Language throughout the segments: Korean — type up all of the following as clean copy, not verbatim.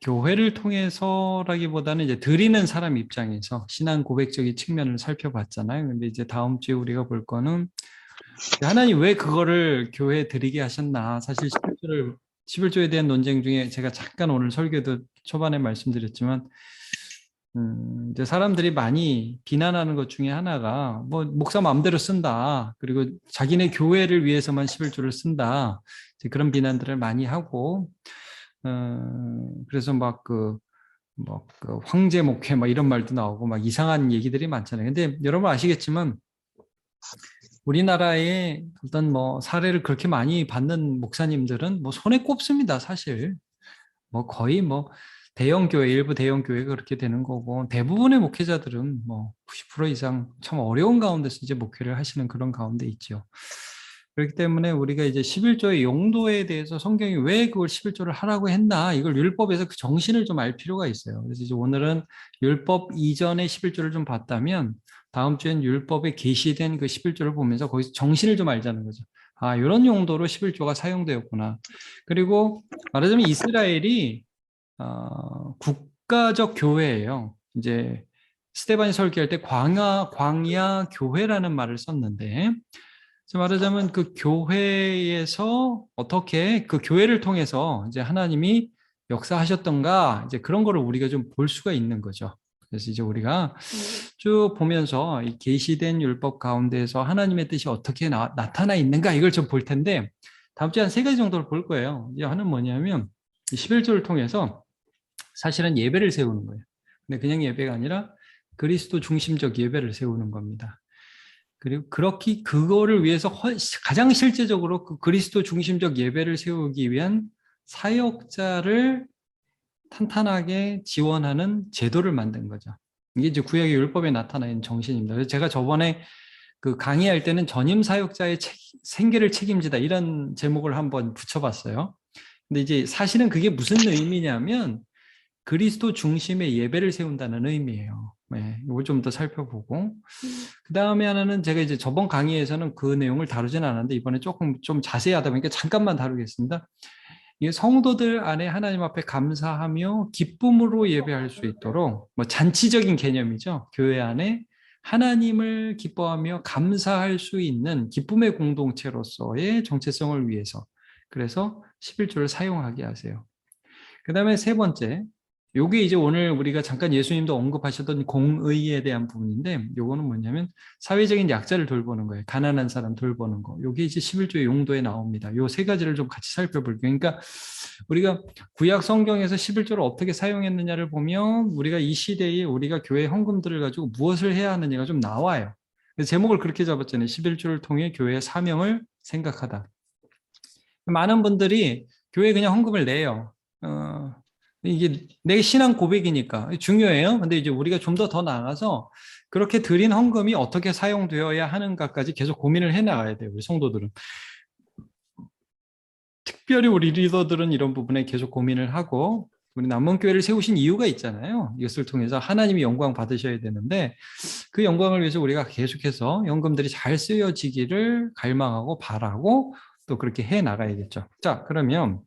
교회를 통해서라기보다는 이제 드리는 사람 입장에서 신앙 고백적인 측면을 살펴봤잖아요. 근데 이제 다음 주에 우리가 볼 거는 하나님 왜 그거를 교회에 드리게 하셨나? 사실 11조에 대한 논쟁 중에 제가 잠깐 오늘 설교도 초반에 말씀드렸지만 이제 사람들이 많이 비난하는 것 중에 하나가 뭐 목사 마음대로 쓴다. 그리고 자기네 교회를 위해서만 11조를 쓴다. 이제 그런 비난들을 많이 하고 그래서 그 황제 목회 막 이런 말도 나오고 막 이상한 얘기들이 많잖아요. 근데 여러분 아시겠지만 우리나라의 어떤 뭐 사례를 그렇게 많이 받는 목사님들은 뭐 손에 꼽습니다, 사실. 뭐 거의 뭐 대형 교회, 일부 대형 교회가 그렇게 되는 거고 대부분의 목회자들은 뭐 90% 이상 참 어려운 가운데서 이제 목회를 하시는 그런 가운데 있죠. 그렇기 때문에 우리가 이제 11조의 용도에 대해서 성경이 왜 그걸 11조를 하라고 했나 이걸 율법에서 그 정신을 좀 알 필요가 있어요. 그래서 이제 오늘은 율법 이전의 11조를 좀 봤다면 다음 주엔 율법에 게시된 그 11조를 보면서 거기서 정신을 좀 알자는 거죠. 아, 이런 용도로 11조가 사용되었구나. 그리고 말하자면 이스라엘이 국가적 교회예요. 이제 스테반이 설교할 때 광야 교회라는 말을 썼는데 그래서 말하자면 그 교회에서 어떻게 그 교회를 통해서 이제 하나님이 역사하셨던가 이제 그런 거를 우리가 좀 볼 수가 있는 거죠. 그래서 이제 우리가 쭉 보면서 이 계시된 율법 가운데에서 하나님의 뜻이 어떻게 나타나 있는가 이걸 좀 볼 텐데 다음 주에 한 세 가지 정도를 볼 거예요. 이제 하나는 뭐냐면 11조를 통해서 사실은 예배를 세우는 거예요. 근데 그냥 예배가 아니라 그리스도 중심적 예배를 세우는 겁니다. 그리고 그렇게 그거를 위해서 가장 실제적으로 그 그리스도 중심적 예배를 세우기 위한 사역자를 탄탄하게 지원하는 제도를 만든 거죠. 이게 이제 구약의 율법에 나타나 있는 정신입니다. 그래서 제가 저번에 그 강의할 때는 전임 사역자의 생계를 책임지다 이런 제목을 한번 붙여봤어요. 근데 이제 사실은 그게 무슨 의미냐면 그리스도 중심의 예배를 세운다는 의미예요. 네, 이걸 좀 더 살펴보고 그 다음에 하나는 제가 이제 저번 강의에서는 그 내용을 다루진 않았는데 이번에 조금 좀 자세히 하다 보니까 잠깐만 다루겠습니다. 이 성도들 안에 하나님 앞에 감사하며 기쁨으로 예배할 수 있도록 뭐 잔치적인 개념이죠. 교회 안에 하나님을 기뻐하며 감사할 수 있는 기쁨의 공동체로서의 정체성을 위해서 그래서 11조를 사용하게 하세요. 그 다음에 세 번째, 요게 이제 오늘 우리가 잠깐 예수님도 언급하셨던 공의에 대한 부분인데 요거는 뭐냐면 사회적인 약자를 돌보는 거예요. 가난한 사람 돌보는 거. 요게 이제 11조의 용도에 나옵니다. 요 세 가지를 좀 같이 살펴볼게요. 그러니까 우리가 구약 성경에서 11조를 어떻게 사용했느냐를 보면 우리가 이 시대에 우리가 교회 헌금들을 가지고 무엇을 해야 하느냐가 좀 나와요. 제목을 그렇게 잡았잖아요. 11조를 통해 교회의 사명을 생각하다. 많은 분들이 교회에 그냥 헌금을 내요. 이게 내 신앙 고백이니까 중요해요. 근데 이제 우리가 좀 더 나아가서 그렇게 드린 헌금이 어떻게 사용되어야 하는가까지 계속 고민을 해 나가야 돼요. 우리 성도들은. 특별히 우리 리더들은 이런 부분에 계속 고민을 하고 우리 남문교회를 세우신 이유가 있잖아요. 이것을 통해서 하나님이 영광 받으셔야 되는데 그 영광을 위해서 우리가 계속해서 연금들이 잘 쓰여지기를 갈망하고 바라고 또 그렇게 해 나가야겠죠. 자, 그러면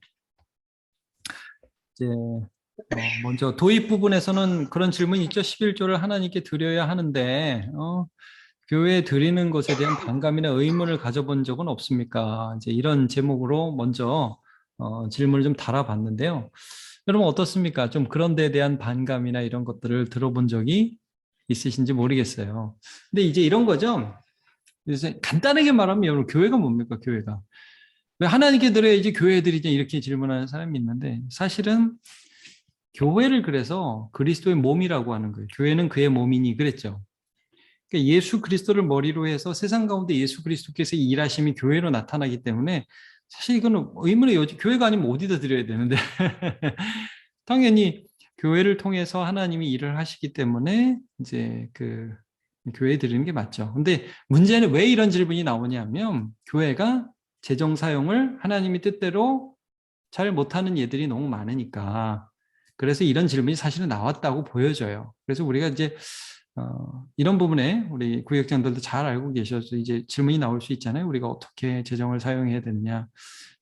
이제 먼저 도입 부분에서는 그런 질문이 있죠. 11조를 하나님께 드려야 하는데 교회에 드리는 것에 대한 반감이나 의문을 가져본 적은 없습니까? 이제 이런 제목으로 먼저 질문을 좀 달아봤는데요. 여러분 어떻습니까? 좀 그런 데에 대한 반감이나 이런 것들을 들어본 적이 있으신지 모르겠어요. 근데 이제 이런 거죠. 그래서 간단하게 말하면 여러분 교회가 뭡니까? 교회가. 왜 하나님께 드려야지 교회에 드리지 이렇게 질문하는 사람이 있는데 사실은 교회를 그래서 그리스도의 몸이라고 하는 거예요. 교회는 그의 몸이니 그랬죠. 그러니까 예수 그리스도를 머리로 해서 세상 가운데 예수 그리스도께서 일하심이 교회로 나타나기 때문에 사실 이거는 의문의 여지 교회가 아니면 어디다 드려야 되는데 당연히 교회를 통해서 하나님이 일을 하시기 때문에 이제 그 교회에 드리는 게 맞죠. 근데 문제는 왜 이런 질문이 나오냐면 교회가 재정 사용을 하나님이 뜻대로 잘 못하는 예들이 너무 많으니까 그래서 이런 질문이 사실은 나왔다고 보여져요. 그래서 우리가 이제 이런 부분에 우리 구역장들도 잘 알고 계셔서 이제 질문이 나올 수 있잖아요. 우리가 어떻게 재정을 사용해야 되느냐.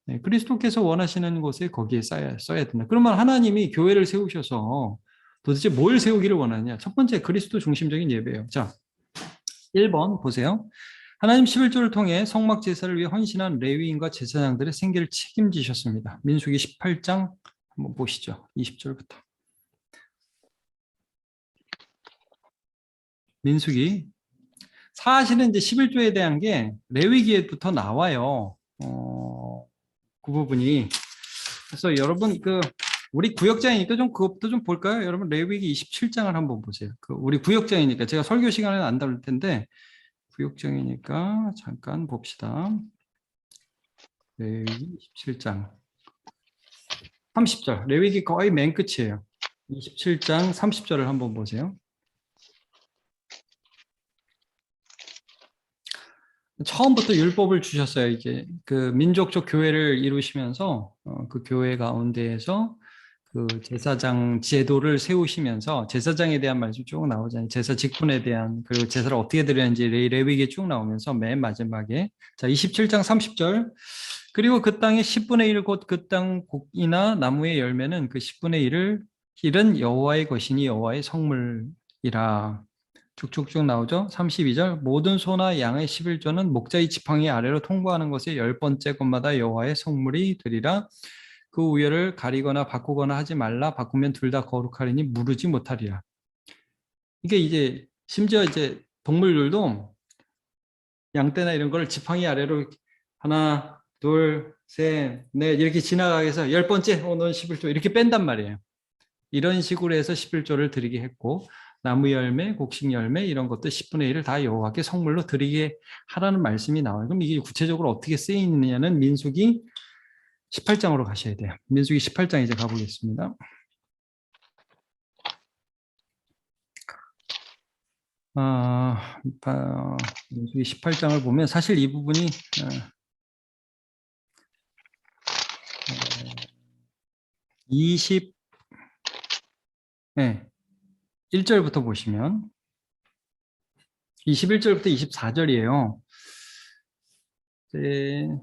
네, 그리스도께서 원하시는 곳에 거기에 써야 된다. 그러면 하나님이 교회를 세우셔서 도대체 뭘 세우기를 원하느냐? 첫 번째, 그리스도 중심적인 예배예요. 자, 1번 보세요. 하나님 11조를 통해 성막 제사를 위해 헌신한 레위인과 제사장들의 생계를 책임지셨습니다. 민수기 18장 한번 보시죠. 20절부터. 민수기. 사실은 이제 11조에 대한 게 레위기에부터 나와요. 그 부분이. 그래서 여러분 우리 구역장이니까 좀 그것도 좀 볼까요? 여러분 레위기 27장을 한번 보세요. 우리 구역장이니까 제가 설교 시간에는 안 다룰 텐데 구역장이니까 잠깐 봅시다. 레위기 27장 30절. 레위기 거의 맨 끝이에요. 27장 30절을 한번 보세요. 처음부터 율법을 주셨어요. 이게 그 민족적 교회를 이루시면서 그 교회 가운데에서 그 제사장 제도를 세우시면서 제사장에 대한 말씀 쭉 나오잖아요. 제사 직분에 대한 그리고 제사를 어떻게 드려야지 레위기에 쭉 나오면서 맨 마지막에 자 27장 30절 그리고 그 땅의 10분의 1 곧 그 땅 곡이나 나무의 열매는 그 10분의 1은 여호와의 것이니 여호와의 성물이라. 쭉쭉쭉 나오죠. 32절 모든 소나 양의 11조는 목자의 지팡이 아래로 통과하는 것에 10번째 것마다 여호와의 성물이 되리라. 그 우열을 가리거나 바꾸거나 하지 말라. 바꾸면 둘 다 거룩하리니 무르지 못하리라. 이게 이제 심지어 이제 동물들도 양떼나 이런 걸 지팡이 아래로 하나, 둘, 셋, 넷 이렇게 지나가게 해서 10번째 넌 11조 이렇게 뺀단 말이에요. 이런 식으로 해서 11조를 드리게 했고 나무 열매, 곡식 열매 이런 것도 10분의 1을 다 여호와께 성물로 드리게 하라는 말씀이 나와요. 그럼 이게 구체적으로 어떻게 쓰이느냐는 민수기 18장으로 가셔야 돼요. 민수기 18장 이제 가보겠습니다. 민수기 18장을 보면 사실 이 부분이 1절부터 보시면 21절부터 24절이에요.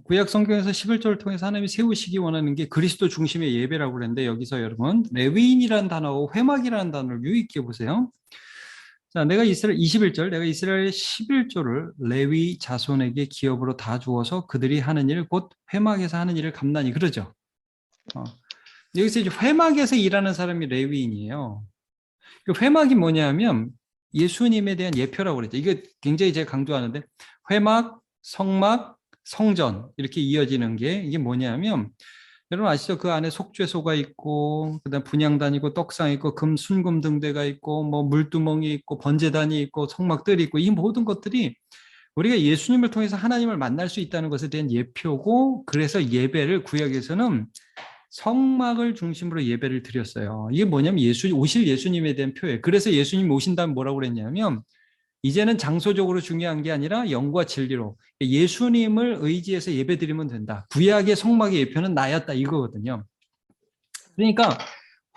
구약 성경에서 11조를 통해서 하나님이 세우시기 원하는 게 그리스도 중심의 예배라고 그랬는데 여기서 여러분 레위인이라는 단어하고 회막이라는 단어를 유의있게 보세요. 자, 내가 이스라엘 21절 내가 이스라엘의 11조를 레위 자손에게 기업으로 다 주어서 그들이 하는 일 곧 회막에서 하는 일을 감나니 그러죠. 여기서 이제 회막에서 일하는 사람이 레위인이에요. 그 회막이 뭐냐면 예수님에 대한 예표라고 그랬죠. 이게 굉장히 제가 강조하는데 회막, 성막, 성전 이렇게 이어지는 게 이게 뭐냐면 여러분 아시죠? 그 안에 속죄소가 있고 그다음 분향단 있고 떡상 있고 금 순금 등대가 있고 뭐 물두멍이 있고 번제단이 있고 성막들이 있고 이 모든 것들이 우리가 예수님을 통해서 하나님을 만날 수 있다는 것에 대한 예표고 그래서 예배를 구약에서는 성막을 중심으로 예배를 드렸어요. 이게 뭐냐면 오실 예수님에 대한 표예요. 그래서 예수님 오신다면 뭐라고 그랬냐면 이제는 장소적으로 중요한 게 아니라 영과 진리로 예수님을 의지해서 예배드리면 된다. 구약의 성막의 예표는 나였다 이거거든요. 그러니까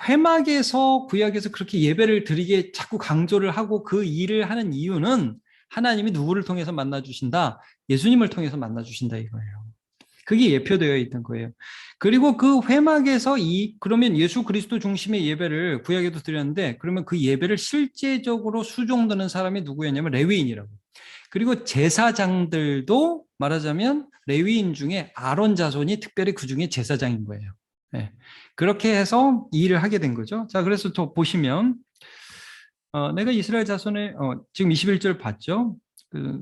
회막에서 구약에서 그렇게 예배를 드리게 자꾸 강조를 하고 그 일을 하는 이유는 하나님이 누구를 통해서 만나 주신다? 예수님을 통해서 만나 주신다 이거예요. 그게 예표되어 있던 거예요. 그리고 그 회막에서 그러면 예수 그리스도 중심의 예배를 구약에도 드렸는데 그러면 그 예배를 실제적으로 수종드는 사람이 누구였냐면 레위인이라고. 그리고 제사장들도 말하자면 레위인 중에 아론 자손이 특별히 그 중에 제사장인 거예요. 네. 그렇게 해서 이 일을 하게 된 거죠. 자, 그래서 또 보시면 내가 이스라엘 자손의 지금 21절 봤죠?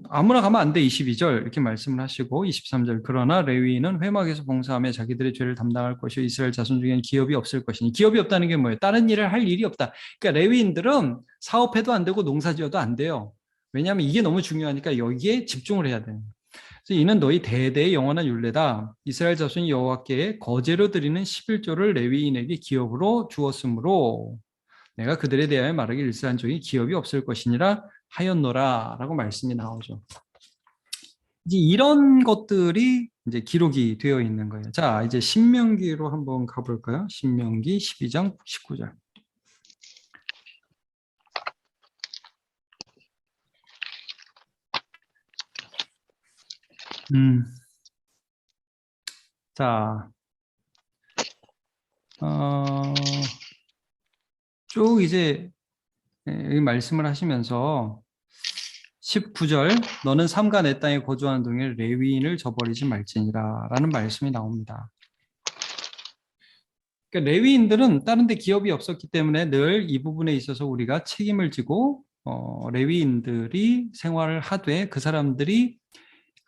아무나 가면 안 돼, 22절 이렇게 말씀을 하시고 23절 그러나 레위인은 회막에서 봉사하며 자기들의 죄를 담당할 것이요 이스라엘 자손 중에는 기업이 없을 것이니 기업이 없다는 게 뭐예요? 다른 일을 할 일이 없다. 그러니까 레위인들은 사업해도 안 되고 농사지어도 안 돼요. 왜냐하면 이게 너무 중요하니까 여기에 집중을 해야 돼요. 그래서 이는 너희 대대의 영원한 율례다. 이스라엘 자손이 여호와께 거제로 드리는 11조를 레위인에게 기업으로 주었으므로 내가 그들에 대하여 말하기 일스한 종이 기업이 없을 것이니라 하였노라 라고 말씀이 나오죠. 이제 이런 것들이 이제 기록이 되어 있는 거예요. 자, 이제 신명기로 한번 가볼까요? 신명기 12장 19절. 자, 쭉 이제 이 말씀을 하시면서 19절 너는 삼가 내 땅에 거주하는 동안 레위인을 저버리지 말지니라 라는 말씀이 나옵니다. 그러니까 레위인들은 다른 데 기업이 없었기 때문에 늘 이 부분에 있어서 우리가 책임을 지고 레위인들이 생활을 하되 그 사람들이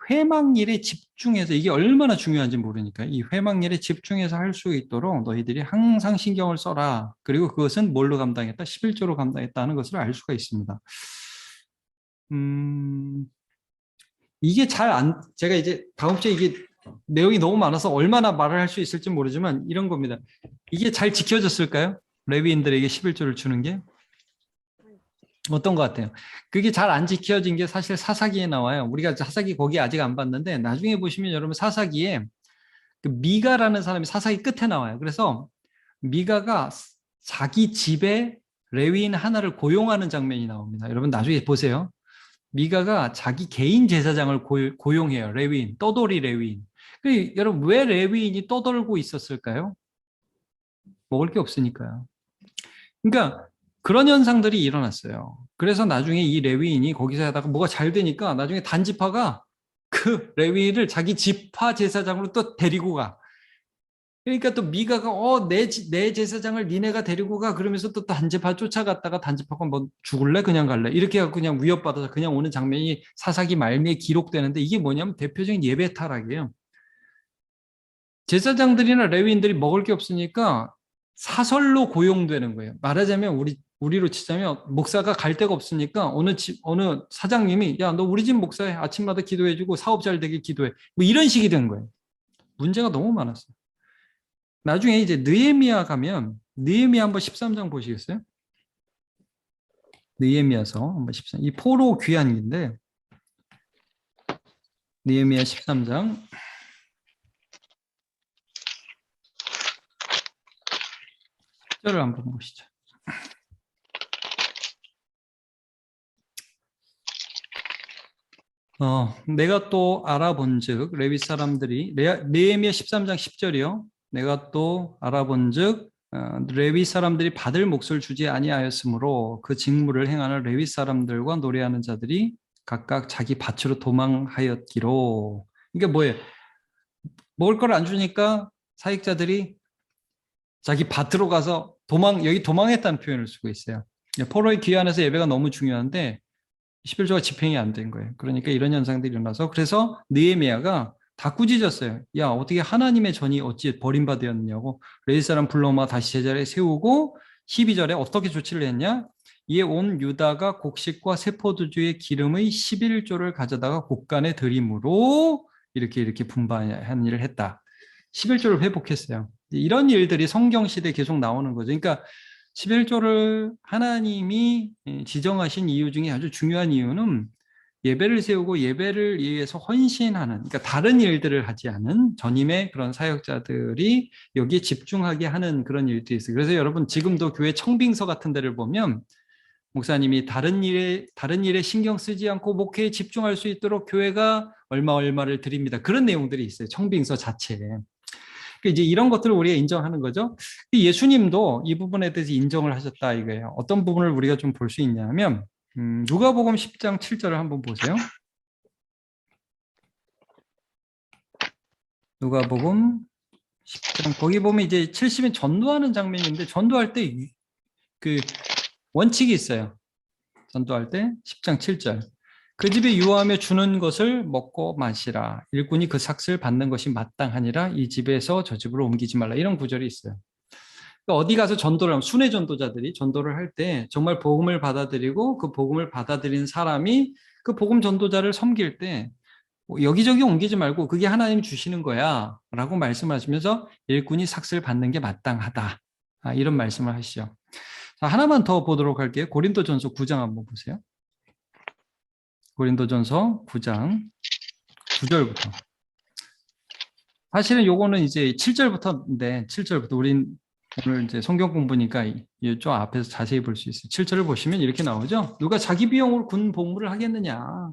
회막일에 집중해서 이게 얼마나 중요한지 모르니까 이 회막일에 집중해서 할 수 있도록 너희들이 항상 신경을 써라. 그리고 그것은 뭘로 감당했다? 11조로 감당했다는 것을 알 수가 있습니다. 이게 제가 이제 다음 주에 이게 내용이 너무 많아서 얼마나 말을 할 수 있을지 모르지만 이런 겁니다. 이게 잘 지켜졌을까요? 레위인들에게 11조를 주는 게? 어떤 것 같아요? 그게 잘 안 지켜진 게 사실 사사기에 나와요. 우리가 사사기 거기 아직 안 봤는데 나중에 보시면 여러분 사사기에 그 미가라는 사람이 사사기 끝에 나와요. 그래서 미가가 자기 집에 레위인 하나를 고용하는 장면이 나옵니다. 여러분 나중에 보세요. 미가가 자기 개인 제사장을 고용해요. 레위인, 떠돌이 레위인. 여러분 왜 레위인이 떠돌고 있었을까요? 먹을 게 없으니까요. 그러니까 그런 현상들이 일어났어요. 그래서 나중에 이 레위인이 거기서 하다가 뭐가 잘 되니까 나중에 단지파가 그 레위인을 자기 지파 제사장으로 또 데리고 가. 그러니까 또 미가가 내 제사장을 니네가 데리고 가 그러면서 또 단지파 쫓아갔다가 단지파가 뭐 죽을래 그냥 갈래 이렇게 해서 그냥 위협받아서 그냥 오는 장면이 사사기 말미에 기록되는데 이게 뭐냐면 대표적인 예배 타락이에요. 제사장들이나 레위인들이 먹을 게 없으니까 사설로 고용되는 거예요. 말하자면 우리로 치자면 목사가 갈 데가 없으니까 어느 사장님이 야, 너 우리 집 목사해. 아침마다 기도해주고 사업 잘 되게 기도해. 뭐 이런 식이 된 거예요. 문제가 너무 많았어요. 나중에 이제 느헤미야 가면 느헤미야 한번 13장 보시겠어요? 느헤미야서 한번 13장. 이 포로 귀환기인데 느헤미야 13장 10절을 한번 보시죠. 내가 또 알아본즉 레위 사람들이 느헤미야 13장 10절이요. 내가 또 알아본즉 레위 사람들이 받을 몫을 주지 아니하였으므로 그 직무를 행하는 레위 사람들과 노래하는 자들이 각각 자기 밭으로 도망하였기로. 이게 뭐예요? 먹을 걸 안 주니까 사익자들이 자기 밭으로 가서 여기 도망했다는 표현을 쓰고 있어요. 포로의 귀환에서 예배가 너무 중요한데 11조가 집행이 안 된 거예요. 그러니까 이런 현상들이 일어나서 그래서 느헤미야가 다 꾸짖었어요. 야, 어떻게 하나님의 전이 어찌 버림받았느냐고. 레위 사람 불러마 다시 제자리에 세우고 12절에 어떻게 조치를 했냐? 이에 온 유다가 곡식과 세포도주의 기름의 11조를 가져다가 곡간에 들임으로 이렇게 분반한 일을 했다. 11조를 회복했어요. 이런 일들이 성경 시대에 계속 나오는 거죠. 그러니까 11조를 하나님이 지정하신 이유 중에 아주 중요한 이유는 예배를 세우고 예배를 위해서 헌신하는, 그러니까 다른 일들을 하지 않은 전임의 그런 사역자들이 여기에 집중하게 하는 그런 일들이 있어요. 그래서 여러분 지금도 교회 청빙서 같은 데를 보면 목사님이 다른 일에 신경 쓰지 않고 목회에 집중할 수 있도록 교회가 얼마를 드립니다. 그런 내용들이 있어요. 청빙서 자체에. 이제 이런 것들을 우리가 인정하는 거죠. 예수님도 이 부분에 대해서 인정을 하셨다 이거예요. 어떤 부분을 우리가 좀 볼 수 있냐면 누가복음 10장 7절을 한번 보세요. 누가복음 10장 거기 보면 이제 70인 전도하는 장면인데 전도할 때 그 원칙이 있어요. 전도할 때 10장 7절. 그 집에 유하며 주는 것을 먹고 마시라. 일꾼이 그 삭슬 받는 것이 마땅하니라. 이 집에서 저 집으로 옮기지 말라. 이런 구절이 있어요. 그러니까 어디 가서 전도를 하면 순회 전도자들이 전도를 할 때 정말 복음을 받아들이고 그 복음을 받아들인 사람이 그 복음 전도자를 섬길 때 여기저기 옮기지 말고 그게 하나님 주시는 거야 라고 말씀하시면서 일꾼이 삭슬 받는 게 마땅하다. 이런 말씀을 하시죠. 자, 하나만 더 보도록 할게요. 고린도전서 9장 한번 보세요. 고린도전서 9장 9절부터. 사실은 요거는 이제 7절부터인데 7절부터 우린 오늘 이제 성경 공부니까 이쪽 앞에서 자세히 볼 수 있어요. 7절을 보시면 이렇게 나오죠. 누가 자기 비용으로 군 복무를 하겠느냐.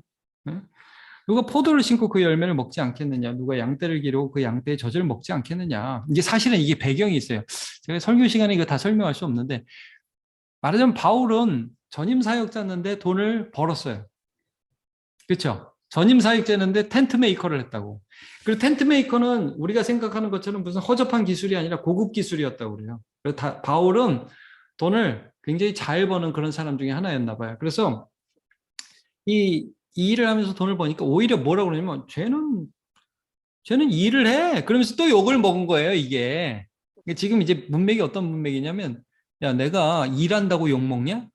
누가 포도를 심고 그 열매를 먹지 않겠느냐? 누가 양떼를 기르고 그 양떼의 젖을 먹지 않겠느냐? 이게 사실은 이게 배경이 있어요. 제가 설교 시간에 이거 다 설명할 수 없는데, 말하자면 바울은 전임 사역자였는데 돈을 벌었어요. 그렇죠? 전임 사역자였는데 텐트 메이커를 했다고. 그리고 텐트 메이커는 우리가 생각하는 것처럼 무슨 허접한 기술이 아니라 고급 기술이었다고 그래요. 그래서 바울은 돈을 굉장히 잘 버는 그런 사람 중에 하나였나 봐요. 그래서 이 일을 하면서 돈을 버니까 오히려 뭐라고 그러냐면 쟤는 일을 해. 그러면서 또 욕을 먹은 거예요, 이게. 지금 이제 문맥이 어떤 문맥이냐면, 야, 내가 일한다고 욕 먹냐?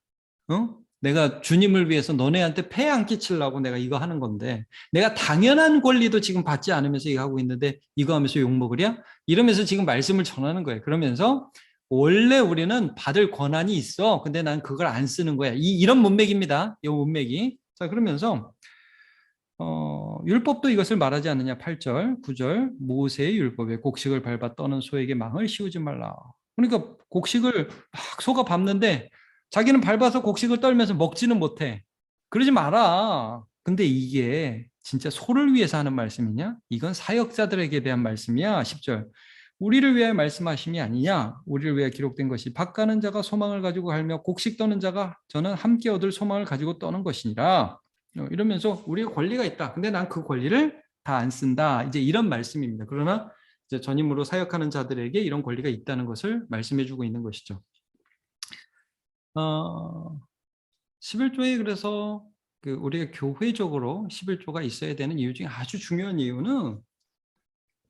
어? 내가 주님을 위해서 너네한테 폐 안 끼치려고 내가 이거 하는 건데, 내가 당연한 권리도 지금 받지 않으면서 이거 하고 있는데, 이거 하면서 욕 먹으랴? 이러면서 지금 말씀을 전하는 거예요. 그러면서, 원래 우리는 받을 권한이 있어. 근데 난 그걸 안 쓰는 거야. 이런 문맥입니다. 이 문맥이. 자, 그러면서, 율법도 이것을 말하지 않느냐. 8절, 9절, 모세의 율법에 곡식을 밟아 떠는 소에게 망을 씌우지 말라. 그러니까 곡식을 막 소가 밟는데 자기는 밟아서 곡식을 떨면서 먹지는 못해. 그러지 마라. 근데 이게 진짜 소를 위해서 하는 말씀이냐? 이건 사역자들에게 대한 말씀이야. 10절. 우리를 위하여 말씀하심이 아니냐? 우리를 위하여 기록된 것이 밭 가는 자가 소망을 가지고 갈며 곡식 떠는 자가 저는 함께 얻을 소망을 가지고 떠는 것이니라. 이러면서 우리가 권리가 있다. 근데 난 그 권리를 다 안 쓴다. 이제 이런 말씀입니다. 그러나 이제 전임으로 사역하는 자들에게 이런 권리가 있다는 것을 말씀해주고 있는 것이죠. 11조에 그래서 우리가 교회적으로 11조가 있어야 되는 이유 중에 아주 중요한 이유는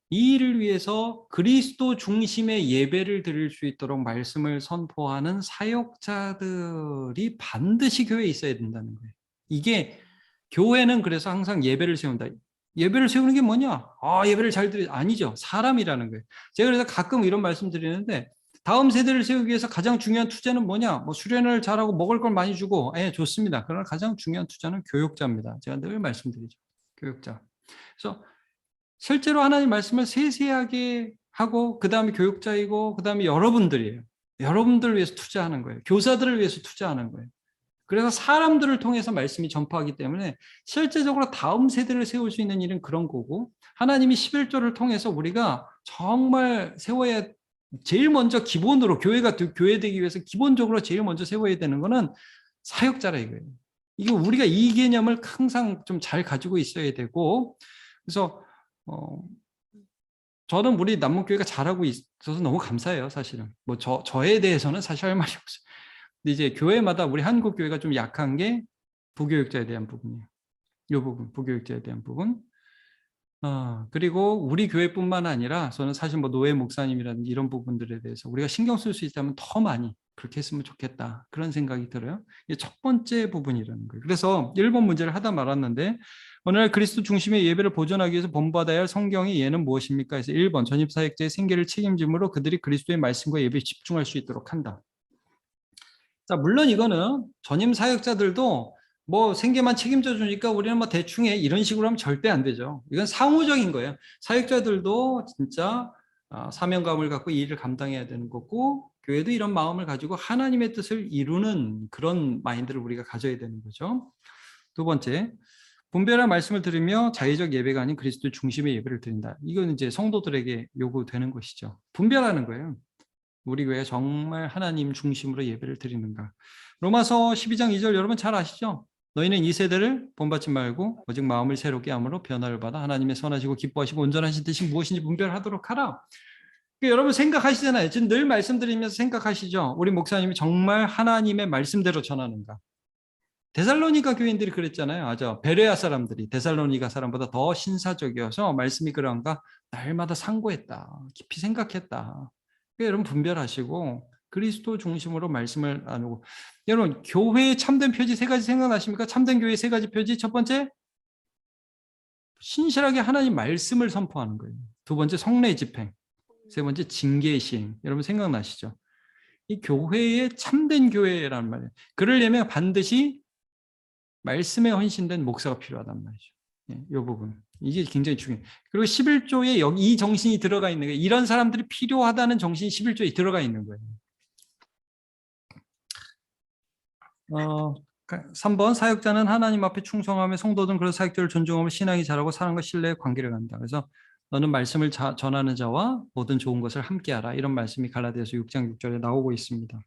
이 일을 위해서 그리스도 중심의 예배를 드릴 수 있도록 말씀을 선포하는 사역자들이 반드시 교회에 있어야 된다는 거예요. 이게 교회는 그래서 항상 예배를 세운다. 예배를 세우는 게 뭐냐? 예배를 잘 드리 아니죠. 사람이라는 거예요. 제가 그래서 가끔 이런 말씀 드리는데 다음 세대를 세우기 위해서 가장 중요한 투자는 뭐냐? 뭐 수련을 잘하고 먹을 걸 많이 주고, 좋습니다. 그러나 가장 중요한 투자는 교육자입니다. 제가 늘 말씀드리죠. 교육자. 그래서 실제로 하나님 말씀을 세세하게 하고 그 다음에 교육자이고 그 다음에 여러분들이에요. 여러분들을 위해서 투자하는 거예요. 교사들을 위해서 투자하는 거예요. 그래서 사람들을 통해서 말씀이 전파하기 때문에 실제적으로 다음 세대를 세울 수 있는 일은 그런 거고 하나님이 11조를 통해서 우리가 정말 세워야 제일 먼저 기본으로 교회가 교회 되기 위해서 기본적으로 제일 먼저 세워야 되는 거는 사역자라 이거예요. 이게 우리가 이 개념을 항상 좀 잘 가지고 있어야 되고 그래서 저는 우리 남문교회가 잘하고 있어서 너무 감사해요, 사실은. 뭐 저에 대해서는 사실 할 말이 없어요. 근데 이제 교회마다 우리 한국 교회가 좀 약한 게 부교육자에 대한 부분이에요. 이 부분, 부교육자에 대한 부분. 그리고 우리 교회뿐만 아니라 저는 사실 뭐 노예 목사님이라든지 이런 부분들에 대해서 우리가 신경 쓸 수 있다면 더 많이 그렇게 했으면 좋겠다. 그런 생각이 들어요. 이게 첫 번째 부분이라는 거예요. 그래서 1번 문제를 하다 말았는데 오늘날 그리스도 중심의 예배를 보존하기 위해서 본받아야 할 성경의 예는 무엇입니까? 그래서 1번 전입사역자의 생계를 책임짐으로 그들이 그리스도의 말씀과 예배에 집중할 수 있도록 한다. 자, 물론 이거는 전임 사역자들도 뭐 생계만 책임져 주니까 우리는 뭐 대충 해 이런 식으로 하면 절대 안 되죠. 이건 상호적인 거예요. 사역자들도 진짜 사명감을 갖고 이 일을 감당해야 되는 거고 교회도 이런 마음을 가지고 하나님의 뜻을 이루는 그런 마인드를 우리가 가져야 되는 거죠. 두 번째, 분별한 말씀을 들으며 자의적 예배가 아닌 그리스도 중심의 예배를 드린다. 이건 이제 성도들에게 요구되는 것이죠. 분별하는 거예요. 우리 교회가 정말 하나님 중심으로 예배를 드리는가. 로마서 12장 2절 여러분 잘 아시죠? 너희는 이 세대를 본받지 말고 오직 마음을 새롭게 함으로 변화를 받아 하나님의 선하시고 기뻐하시고 온전하신 뜻이 무엇인지 분별하도록 하라. 그러니까 여러분 생각하시잖아요. 지금 늘 말씀드리면서 생각하시죠? 우리 목사님이 정말 하나님의 말씀대로 전하는가. 데살로니가 교인들이 그랬잖아요. 맞아. 베레아 사람들이 데살로니가 사람보다 더 신사적이어서 말씀이 그런가 날마다 상고했다. 깊이 생각했다. 여러분 분별하시고 그리스도 중심으로 말씀을 나누고 여러분 교회의 참된 표지 세 가지 생각나십니까? 참된 교회의 세 가지 표지 첫 번째 신실하게 하나님 말씀을 선포하는 거예요. 두 번째 성례 집행, 세 번째 징계 시행. 여러분 생각나시죠? 이 교회의 참된 교회라는 말이에요. 그러려면 반드시 말씀에 헌신된 목사가 필요하단 말이죠. 이 부분. 이게 굉장히 중요해요. 그리고 11조에 여기 이 정신이 들어가 있는 거예요. 이런 사람들이 필요하다는 정신이 11조에 들어가 있는 거예요. 3번 사역자는 하나님 앞에 충성하며 성도들은 그런 사역자를 존중하며 신앙이 자라고 사랑과 신뢰의 관계를 갖는다. 그래서 너는 말씀을 전하는 자와 모든 좋은 것을 함께하라. 이런 말씀이 갈라디아서 6장 6절에 나오고 있습니다.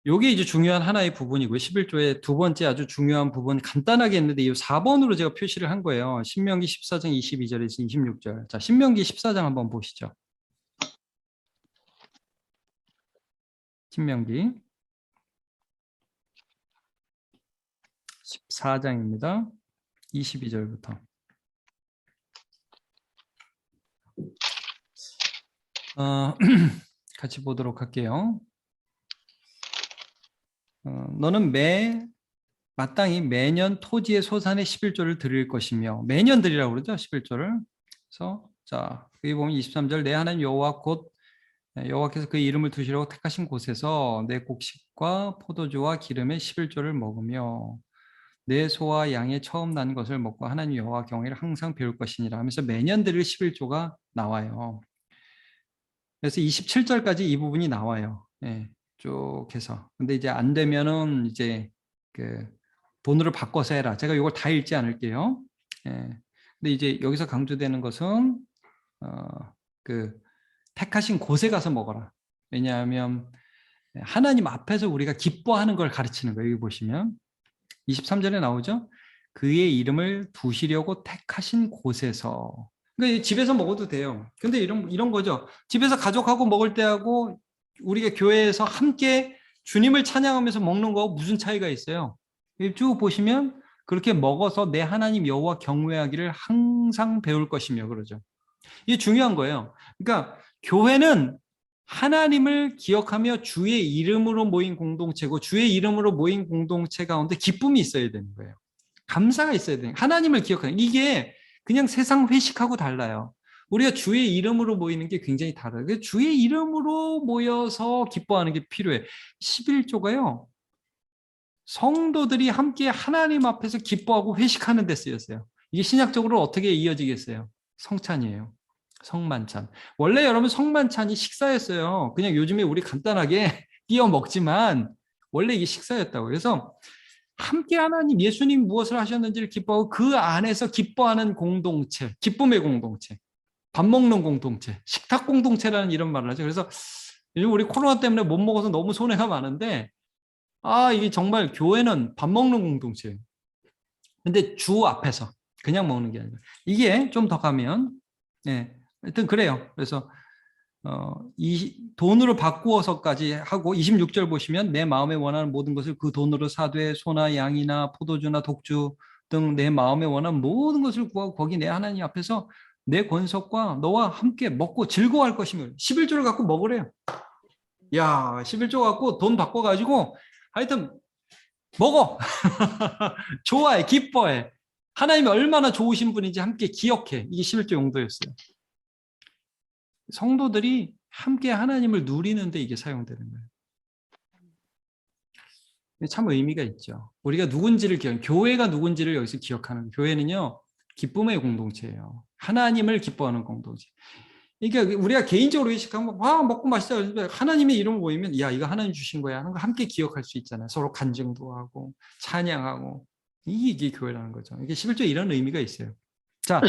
이게 이제 중요한 하나의 부분이고요. 11조의 두 번째 아주 중요한 부분 간단하게 했는데 이 4번으로 제가 표시를 한 거예요. 신명기 14장 22절에서 26절. 자, 신명기 14장 한번 보시죠. 신명기 14장입니다. 22절부터. 같이 보도록 할게요. 너는 마땅히 매년 토지의 소산의 11조를 드릴 것이며 매년 드리라고 그러죠. 11조를. 그래서 자, 여기 보면 23절 내 하나님 여호와 곧 여호와께서 그 이름을 두시려고 택하신 곳에서 내 곡식과 포도주와 기름의 11조를 먹으며 내 소와 양의 처음 난 것을 먹고 하나님 여호와 경외를 항상 배울 것이니라 하면서 매년 드릴 11조가 나와요. 그래서 27절까지 이 부분이 나와요. 예, 쭉 해서. 근데 이제 안 되면은 이제 그 돈으로 바꿔서 해라. 제가 이걸 다 읽지 않을게요. 예. 근데 이제 여기서 강조되는 것은 그 택하신 곳에 가서 먹어라. 왜냐하면 하나님 앞에서 우리가 기뻐하는 걸 가르치는 거예요. 여기 보시면 23절에 나오죠. 그의 이름을 두시려고 택하신 곳에서. 그러니까 집에서 먹어도 돼요. 근데 이런 거죠. 집에서 가족하고 먹을 때하고 우리가 교회에서 함께 주님을 찬양하면서 먹는 거 무슨 차이가 있어요? 쭉 보시면 그렇게 먹어서 내 하나님 여호와 경외하기를 항상 배울 것이며 그러죠. 이게 중요한 거예요. 그러니까 교회는 하나님을 기억하며 주의 이름으로 모인 공동체고 주의 이름으로 모인 공동체 가운데 기쁨이 있어야 되는 거예요. 감사가 있어야 돼요. 하나님을 기억하는 이게 그냥 세상 회식하고 달라요. 우리가 주의 이름으로 모이는 게 굉장히 다르요. 주의 이름으로 모여서 기뻐하는 게 필요해. 11조가요. 성도들이 함께 하나님 앞에서 기뻐하고 회식하는 데 쓰였어요. 이게 신약적으로 어떻게 이어지겠어요? 성찬이에요. 성만찬. 원래 여러분 성만찬이 식사였어요. 그냥 요즘에 우리 간단하게 띄어 먹지만 원래 이게 식사였다고. 그래서 함께 하나님 예수님 무엇을 하셨는지를 기뻐하고 그 안에서 기뻐하는 공동체, 기쁨의 공동체, 밥 먹는 공동체, 식탁 공동체라는 이런 말을 하죠. 그래서 요즘 우리 코로나 때문에 못 먹어서 너무 손해가 많은데 이게 정말 교회는 밥 먹는 공동체예요. 근데 주 앞에서 그냥 먹는 게 아니라 이게 좀 더 가면 하여튼 그래요. 그래서 이 돈으로 바꾸어서까지 하고 26절 보시면 내 마음에 원하는 모든 것을 그 돈으로 사되 소나 양이나 포도주나 독주 등 내 마음에 원하는 모든 것을 구하고 거기 내 하나님 앞에서 내 권속과 너와 함께 먹고 즐거워할 것이며 11조를 갖고 먹으래요. 야, 11조 갖고 돈 바꿔가지고 하여튼 먹어. 좋아해, 기뻐해. 하나님이 얼마나 좋으신 분인지 함께 기억해. 이게 11조 용도였어요. 성도들이 함께 하나님을 누리는데 이게 사용되는 거예요. 참 의미가 있죠. 우리가 누군지를 교회가 누군지를 여기서 기억하는 교회는요. 기쁨의 공동체예요. 하나님을 기뻐하는 공동체. 그러니까 우리가 개인적으로 의식하면 먹고 마시자 하나님의 이름을 모이면 야 이거 하나님 주신 거야 하는 거 함께 기억할 수 있잖아요. 서로 간증도 하고 찬양하고 이게 교회라는 거죠. 이게 11조에 이런 의미가 있어요. 자,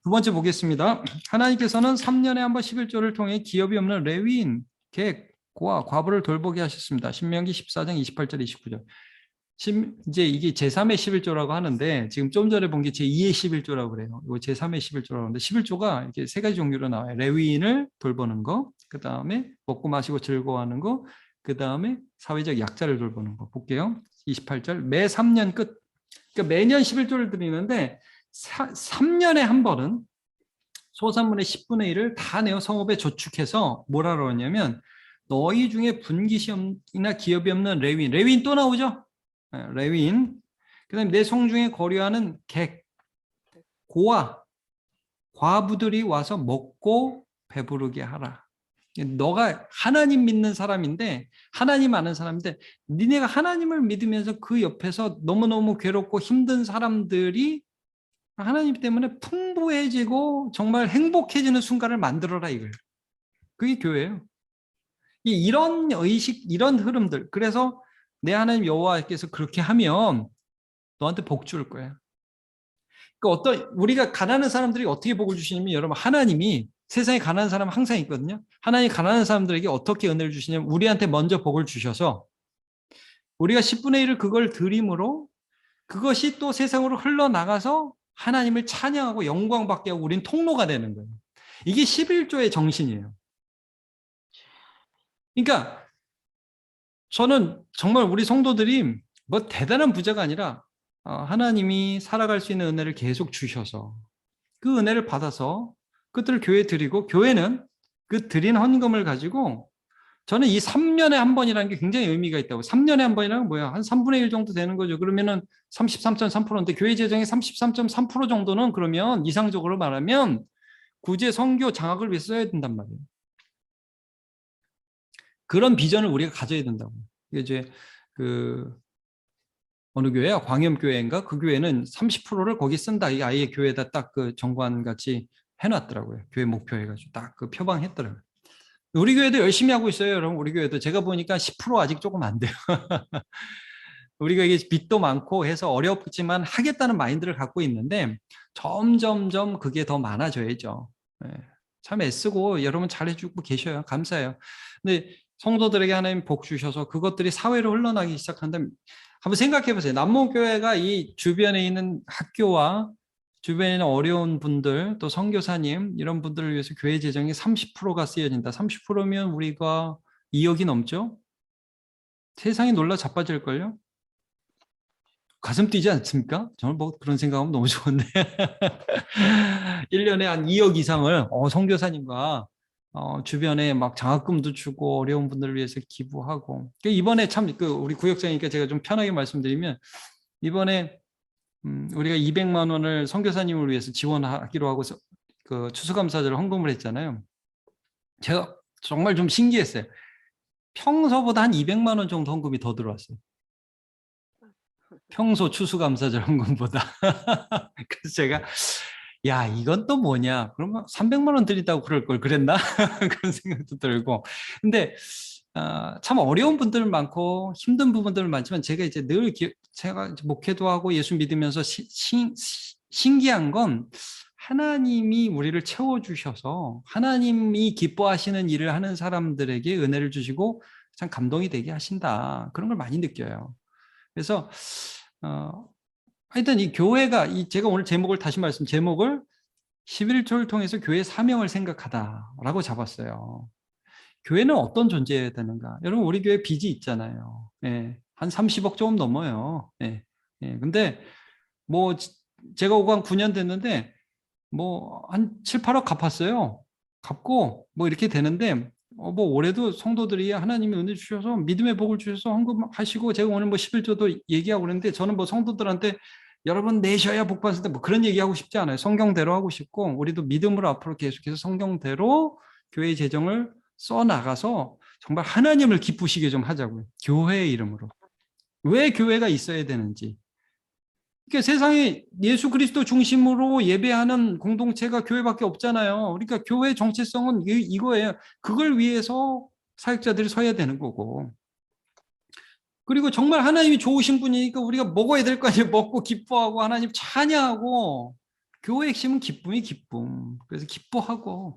두 번째 보겠습니다. 하나님께서는 3년에 한 번 11조를 통해 기업이 없는 레위인, 객과 과부를 돌보게 하셨습니다. 신명기 14장 28절 29절. 이제 이게 제3의 11조라고 하는데 지금 좀 전에 본 게 제2의 11조라고 그래요. 이거 제3의 11조라고 하는데 11조가 이렇게 세 가지 종류로 나와요. 레위인을 돌보는 거, 그 다음에 먹고 마시고 즐거워하는 거, 그 다음에 사회적 약자를 돌보는 거. 볼게요. 28절 매 3년 끝. 그러니까 매년 11조를 드리는데 3년에 한 번은 소산물의 10분의 1을 다 내어 성읍에 저축해서 뭐라고 하냐면 너희 중에 분기시험이나 기업이 없는 레위인 또 나오죠? 레위인, 그 다음에 내 성중에 거류하는 객, 고아, 과부들이 와서 먹고 배부르게 하라. 너가 하나님 믿는 사람인데 하나님 아는 사람인데 니네가 하나님을 믿으면서 그 옆에서 너무너무 괴롭고 힘든 사람들이 하나님 때문에 풍부해지고 정말 행복해지는 순간을 만들어라 이거예요. 그게 교회예요. 이런 의식, 이런 흐름들. 그래서 내 하나님 여호와께서 그렇게 하면 너한테 복 줄 거야. 그러니까 우리가 가난한 사람들이 어떻게 복을 주시냐면 여러분 하나님이 세상에 가난한 사람 항상 있거든요. 하나님이 가난한 사람들에게 어떻게 은혜를 주시냐면 우리한테 먼저 복을 주셔서 우리가 10분의 1을 그걸 드림으로 그것이 또 세상으로 흘러나가서 하나님을 찬양하고 영광받게 하고 우린 통로가 되는 거예요. 이게 11조의 정신이에요. 그러니까 저는 정말 우리 성도들이 뭐 대단한 부자가 아니라 하나님이 살아갈 수 있는 은혜를 계속 주셔서 그 은혜를 받아서 그것들을 교회에 드리고 교회는 그 드린 헌금을 가지고 저는 이 3년에 한 번이라는 게 굉장히 의미가 있다고. 3년에 한 번이라는 건 뭐야? 한 3분의 1 정도 되는 거죠. 그러면은 33.3%인데 교회 재정의 33.3% 정도는 그러면 이상적으로 말하면 구제 선교 장학을 위해 써야 된단 말이에요. 그런 비전을 우리가 가져야 된다고. 이게 이제 그 어느 교회야? 광염교회인가? 그 교회는 30%를 거기 쓴다. 이 아예 교회에다 딱 그 정관 같이 해놨더라고요. 교회 목표 해가지고 딱 그 표방했더라고요. 우리 교회도 열심히 하고 있어요, 여러분. 우리 교회도 제가 보니까 10% 아직 조금 안 돼요. 우리가 이게 빚도 많고 해서 어렵지만 하겠다는 마인드를 갖고 있는데 점점점 그게 더 많아져야죠. 네. 참 애쓰고 여러분 잘해주고 계셔요. 감사해요. 근데 성도들에게 하나님 복 주셔서 그것들이 사회로 흘러나기 시작한다면 한번 생각해 보세요. 남모교회가 이 주변에 있는 학교와 주변에 있는 어려운 분들 또 선교사님 이런 분들을 위해서 교회 재정이 30%가 쓰여진다. 30%면 우리가 2억이 넘죠? 세상이 놀라 자빠질걸요? 가슴 뛰지 않습니까? 저는 뭐 그런 생각하면 너무 좋은데 1년에 한 2억 이상을 선교사님과 주변에 막 장학금도 주고 어려운 분들을 위해서 기부하고 이번에 참 우리 구역장이니까 제가 좀 편하게 말씀드리면 이번에 우리가 200만 원을 선교사님을 위해서 지원하기로 하고 그 추수감사절을 헌금을 했잖아요. 제가 정말 좀 신기했어요. 평소보다 한 200만 원 정도 헌금이 더 들어왔어요. 평소 추수감사절 헌금보다. 그래서 제가 야 이건 또 뭐냐 그러면 300만 원 드린다고 그럴 걸 그랬나 그런 생각도 들고 근데 참 어려운 분들 많고 힘든 부분들 많지만 제가 이제 늘 제가 목회도 하고 예수 믿으면서 신기한 건 하나님이 우리를 채워주셔서 하나님이 기뻐하시는 일을 하는 사람들에게 은혜를 주시고 참 감동이 되게 하신다 그런 걸 많이 느껴요. 그래서 하여튼 이 교회가 제가 오늘 제목을 다시 제목을 11조를 통해서 교회의 사명을 생각하다라고 잡았어요. 교회는 어떤 존재여야 되는가? 여러분 우리 교회 빚이 있잖아요. 예, 한 30억 조금 넘어요. 예, 예, 근데 뭐 제가 오고 한 9년 됐는데 뭐 한 7, 8억 갚았어요. 갚고 뭐 이렇게 되는데 뭐 올해도 성도들이 하나님이 은혜 주셔서 믿음의 복을 주셔서 헌금하시고 제가 오늘 뭐 11조도 얘기하고 그랬는데 저는 뭐 성도들한테 여러분 내셔야 복 받을 때 뭐 그런 얘기하고 싶지 않아요. 성경대로 하고 싶고 우리도 믿음으로 앞으로 계속해서 성경대로 교회의 재정을 써 나가서 정말 하나님을 기쁘시게 좀 하자고요. 교회의 이름으로. 왜 교회가 있어야 되는지. 그러니까 세상에 예수 그리스도 중심으로 예배하는 공동체가 교회밖에 없잖아요. 그러니까 교회 정체성은 이거예요. 그걸 위해서 사역자들이 서야 되는 거고. 그리고 정말 하나님이 좋으신 분이니까 우리가 먹어야 될 거 아니에요. 먹고 기뻐하고 하나님 찬양하고 교회 핵심은 기쁨이 기쁨. 그래서 기뻐하고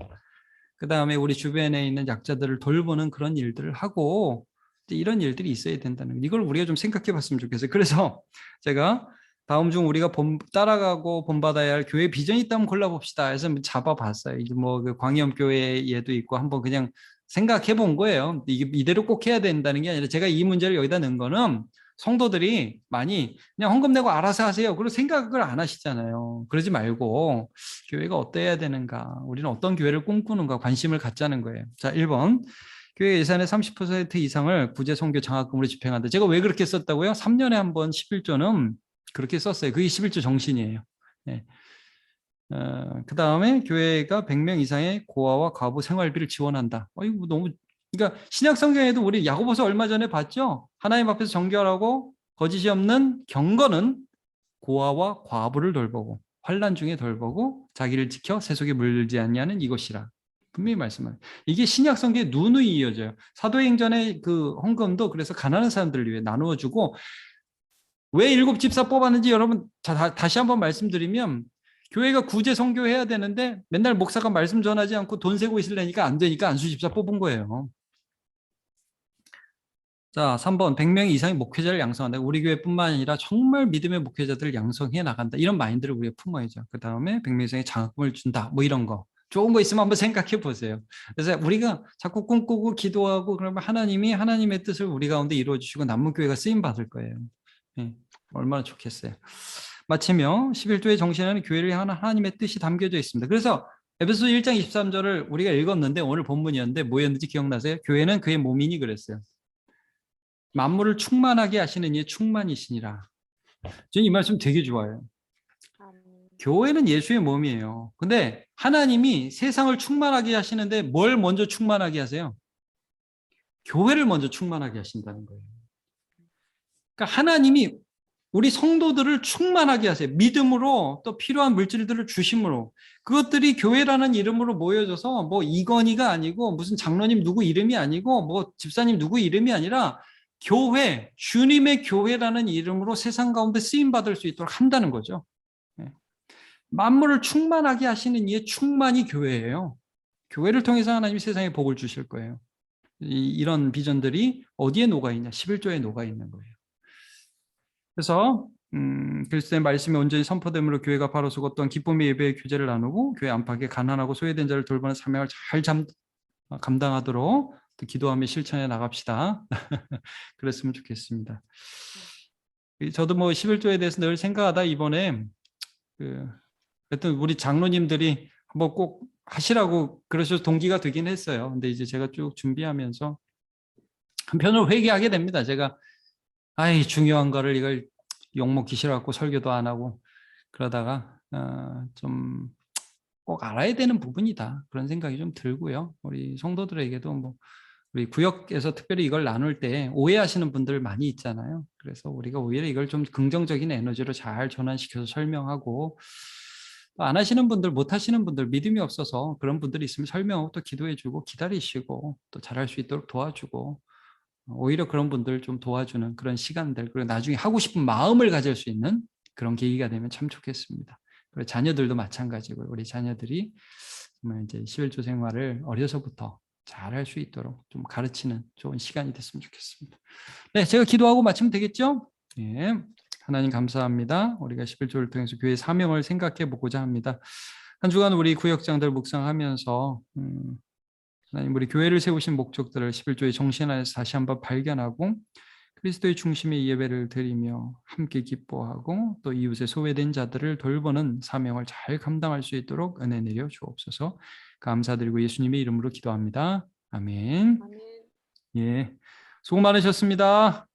그다음에 우리 주변에 있는 약자들을 돌보는 그런 일들을 하고 이런 일들이 있어야 된다는 거. 이걸 우리가 좀 생각해 봤으면 좋겠어요. 그래서 제가 다음 중 우리가 따라가고 본받아야 할 교회 비전이 있다면 골라봅시다 해서 잡아봤어요. 이제 뭐그 광염교회에도 있고 한번 그냥 생각해 본 거예요. 이게 이대로 꼭 해야 된다는 게 아니라 제가 이 문제를 여기다 넣은 거는 성도들이 많이 그냥 헌금 내고 알아서 하세요. 그리고 생각을 안 하시잖아요. 그러지 말고 교회가 어때야 되는가, 우리는 어떤 교회를 꿈꾸는가 관심을 갖자는 거예요. 자, 1번. 교회 예산의 30% 이상을 구제 선교 장학금으로 집행한다. 제가 왜 그렇게 썼다고요? 3년에 한 번 11조는 그렇게 썼어요. 그게 11조 정신이에요. 네. 그 다음에 교회가 100명 이상의 고아와 과부 생활비를 지원한다. 이거 너무, 그러니까 신약 성경에도 우리 야고보서 얼마 전에 봤죠? 하나님 앞에서 정결하고 거짓이 없는 경건은 고아와 과부를 돌보고 환난 중에 돌보고 자기를 지켜 세속에 물지 않냐는 이것이라. 분명히 말씀하세요. 이게 신약 성경에 누누이 이어져요. 사도행전의 그 헌금도 그래서 가난한 사람들을 위해 나누어 주고, 왜 7집사 뽑았는지 여러분 다시 한번 말씀드리면, 교회가 구제 선교해야 되는데 맨날 목사가 말씀 전하지 않고 돈 세고 있으려니까 안 되니까 안수집사 뽑은 거예요. 자, 3번 100명 이상의 목회자를 양성한다. 우리 교회뿐만 아니라 정말 믿음의 목회자들을 양성해 나간다. 이런 마인드를 우리가 품어야죠. 그 다음에 100명 이상의 장학금을 준다. 뭐 이런 거. 좋은 거 있으면 한번 생각해 보세요. 그래서 우리가 자꾸 꿈꾸고 기도하고 그러면 하나님이 하나님의 뜻을 우리 가운데 이루어 주시고 남은 교회가 쓰임 받을 거예요. 네, 얼마나 좋겠어요. 마치며 11조의 정신에는 교회를 향한 하나님의 뜻이 담겨져 있습니다. 그래서 에베소 1장 23절을 우리가 읽었는데 오늘 본문이었는데 뭐였는지 기억나세요? 교회는 그의 몸이니 그랬어요. 만물을 충만하게 하시는 이의 충만이시니라. 저는 이 말씀 되게 좋아요. 교회는 예수의 몸이에요. 근데 하나님이 세상을 충만하게 하시는데 뭘 먼저 충만하게 하세요? 교회를 먼저 충만하게 하신다는 거예요. 그러니까 하나님이 우리 성도들을 충만하게 하세요. 믿음으로 또 필요한 물질들을 주심으로. 그것들이 교회라는 이름으로 모여져서 뭐 이건희가 아니고 무슨 장로님 누구 이름이 아니고 뭐 집사님 누구 이름이 아니라 교회, 주님의 교회라는 이름으로 세상 가운데 쓰임받을 수 있도록 한다는 거죠. 만물을 충만하게 하시는 이의 충만이 교회예요. 교회를 통해서 하나님이 세상에 복을 주실 거예요. 이런 비전들이 어디에 녹아있냐? 11조에 녹아있는 거예요. 그래서 그리스도의 말씀이 온전히 선포됨으로 교회가 바로 서었던 기쁨의 예배의 교제를 나누고 교회 안팎에 가난하고 소외된 자를 돌보는 사명을 잘 감당하도록 기도하며 실천해 나갑시다. 그랬으면 좋겠습니다. 저도 뭐 11조에 대해서 늘 생각하다 이번에 하여튼 우리 장로님들이 한번 꼭 하시라고 그러셔서 동기가 되긴 했어요. 근데 이제 제가 쭉 준비하면서 한편으로 회개하게 됩니다. 제가 중요한 거를 이걸 욕먹기 싫어갖고 설교도 안 하고 그러다가 좀 꼭 알아야 되는 부분이다. 그런 생각이 좀 들고요. 우리 성도들에게도 뭐 우리 구역에서 특별히 이걸 나눌 때 오해하시는 분들 많이 있잖아요. 그래서 우리가 오히려 이걸 좀 긍정적인 에너지로 잘 전환시켜서 설명하고 또 안 하시는 분들, 못 하시는 분들, 믿음이 없어서 그런 분들이 있으면 설명하고 또 기도해주고 기다리시고 또 잘할 수 있도록 도와주고 오히려 그런 분들 좀 도와주는 그런 시간들 그리고 나중에 하고 싶은 마음을 가질 수 있는 그런 계기가 되면 참 좋겠습니다. 그리고 자녀들도 마찬가지고 우리 자녀들이 정말 이제 11조 생활을 어려서부터 잘할 수 있도록 좀 가르치는 좋은 시간이 됐으면 좋겠습니다. 네, 제가 기도하고 마치면 되겠죠? 예, 하나님 감사합니다. 우리가 11조를 통해서 교회의 사명을 생각해 보고자 합니다. 한 주간 우리 구역장들 묵상하면서 하나님 우리 교회를 세우신 목적들을 11조의 정신 안에서 다시 한번 발견하고 그리스도의 중심의 예배를 드리며 함께 기뻐하고 또 이웃의 소외된 자들을 돌보는 사명을 잘 감당할 수 있도록 은혜 내려 주옵소서. 감사드리고 예수님의 이름으로 기도합니다. 아멘. 예, 수고 많으셨습니다.